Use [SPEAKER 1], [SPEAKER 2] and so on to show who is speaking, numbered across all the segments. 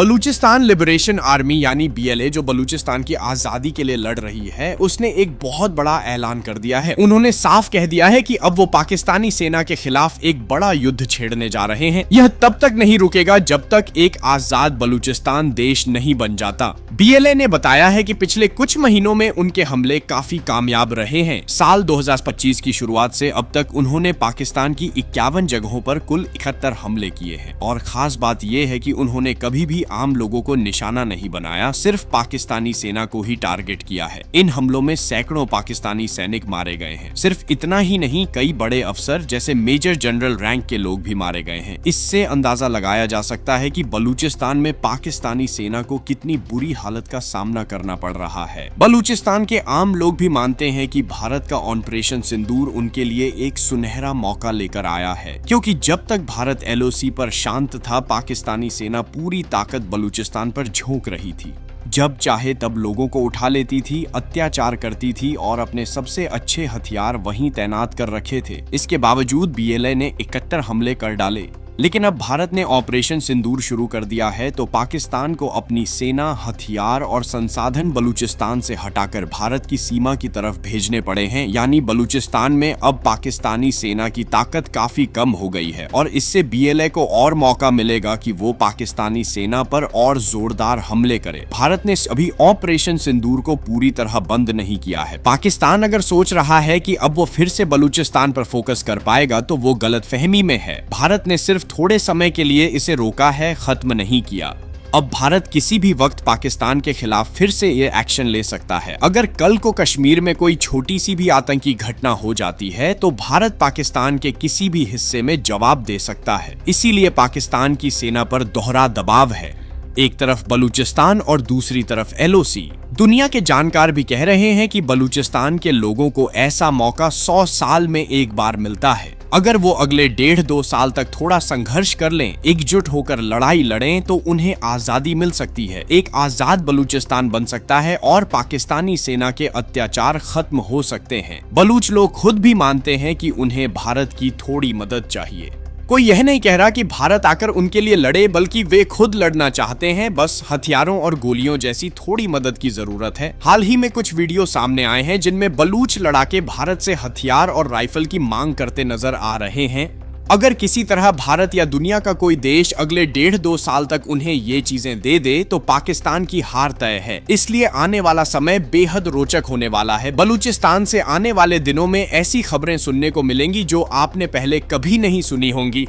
[SPEAKER 1] Balochistan liberation army यानी BLA जो बलूचिस्तान की आजादी के लिए लड़ रही है, उसने एक बहुत बड़ा ऐलान कर दिया है। उन्होंने साफ कह दिया है कि अब वो पाकिस्तानी सेना के खिलाफ एक बड़ा युद्ध छेड़ने जा रहे हैं। यह तब तक नहीं रुकेगा जब तक एक आजाद बलूचिस्तान देश नहीं बन जाता। BLA ने बताया है कि पिछले कुछ महीनों में उनके हमले काफी कामयाब रहे हैं। साल 2025 की शुरुआत से अब तक उन्होंने पाकिस्तान की 51 जगहों पर कुल 71 हमले किए हैं। और खास बात यह है कि उन्होंने कभी भी आम लोगों को निशाना नहीं बनाया, सिर्फ पाकिस्तानी सेना को ही टारगेट किया है। इन हमलों में सैकड़ों पाकिस्तानी सैनिक मारे गए हैं। सिर्फ इतना ही नहीं, कई बड़े अफसर जैसे मेजर जनरल रैंक के लोग भी मारे गए हैं। इससे अंदाजा लगाया जा सकता है कि बलूचिस्तान में पाकिस्तानी सेना को कितनी बुरी हालत का सामना करना पड़ रहा है। बलूचिस्तान के आम लोग भी मानते हैं कि भारत का ऑपरेशन सिंदूर उनके लिए एक सुनहरा मौका लेकर आया है, क्योंकि जब तक भारत LOC पर शांत था, पाकिस्तानी सेना पूरी ताकत बलूचिस्तान पर झोंक रही थी। जब चाहे तब लोगों को उठा लेती थी, अत्याचार करती थी और अपने सबसे अच्छे हथियार वहीं तैनात कर रखे थे। इसके बावजूद BLA ने 71 हमले कर डाले। लेकिन अब भारत ने ऑपरेशन सिंदूर शुरू कर दिया है, तो पाकिस्तान को अपनी सेना, हथियार और संसाधन बलूचिस्तान से हटाकर भारत की सीमा की तरफ भेजने पड़े हैं। यानी बलूचिस्तान में अब पाकिस्तानी सेना की ताकत काफी कम हो गई है और इससे BLA को और मौका मिलेगा कि वो पाकिस्तानी सेना पर और जोरदार हमले करे। भारत ने अभी ऑपरेशन सिंदूर को पूरी तरह बंद नहीं किया है। पाकिस्तान अगर सोच रहा है कि अब वो फिर से बलूचिस्तान पर फोकस कर पाएगा, तो वो गलतफहमी में है। भारत ने सिर्फ थोड़े समय के लिए इसे रोका है, खत्म नहीं किया। अब भारत किसी भी वक्त पाकिस्तान के खिलाफ फिर से ये एक्शन ले सकता है। अगर कल को कश्मीर में कोई छोटी सी भी आतंकी घटना हो जाती है, तो भारत पाकिस्तान के किसी भी हिस्से में जवाब दे सकता है। इसीलिए पाकिस्तान की सेना पर दोहरा दबाव है, एक तरफ बलूचिस्तान और दूसरी तरफ LOC। दुनिया के जानकार भी कह रहे हैं कि बलूचिस्तान के लोगों को ऐसा मौका 100 साल में एक बार मिलता है। अगर वो अगले 1.5-2 साल तक थोड़ा संघर्ष कर लें, एकजुट होकर लड़ाई लड़ें, तो उन्हें आजादी मिल सकती है। एक आजाद बलूचिस्तान बन सकता है और पाकिस्तानी सेना के अत्याचार खत्म हो सकते हैं। बलूच लोग खुद भी मानते हैं कि उन्हें भारत की थोड़ी मदद चाहिए। कोई यह नहीं कह रहा कि भारत आकर उनके लिए लड़े, बल्कि वे खुद लड़ना चाहते हैं। बस हथियारों और गोलियों जैसी थोड़ी मदद की जरूरत है। हाल ही में कुछ वीडियो सामने आए हैं जिनमें बलूच लड़ाके भारत से हथियार और राइफल की मांग करते नजर आ रहे हैं। अगर किसी तरह भारत या दुनिया का कोई देश अगले 1.5-2 साल तक उन्हें ये चीजें दे दे, तो पाकिस्तान की हार तय है। इसलिए आने वाला समय बेहद रोचक होने वाला है। बलूचिस्तान से आने वाले दिनों में ऐसी खबरें सुनने को मिलेंगी जो आपने पहले कभी नहीं सुनी होंगी।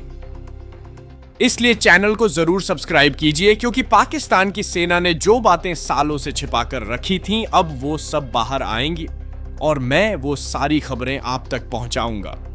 [SPEAKER 1] इसलिए चैनल को जरूर सब्सक्राइब कीजिए, क्योंकि पाकिस्तान की सेना ने जो बातें सालों से छिपा कर रखी थीं, अब वो सब बाहर आएंगी और मैं वो सारी खबरें आप तक पहुंचाऊंगा।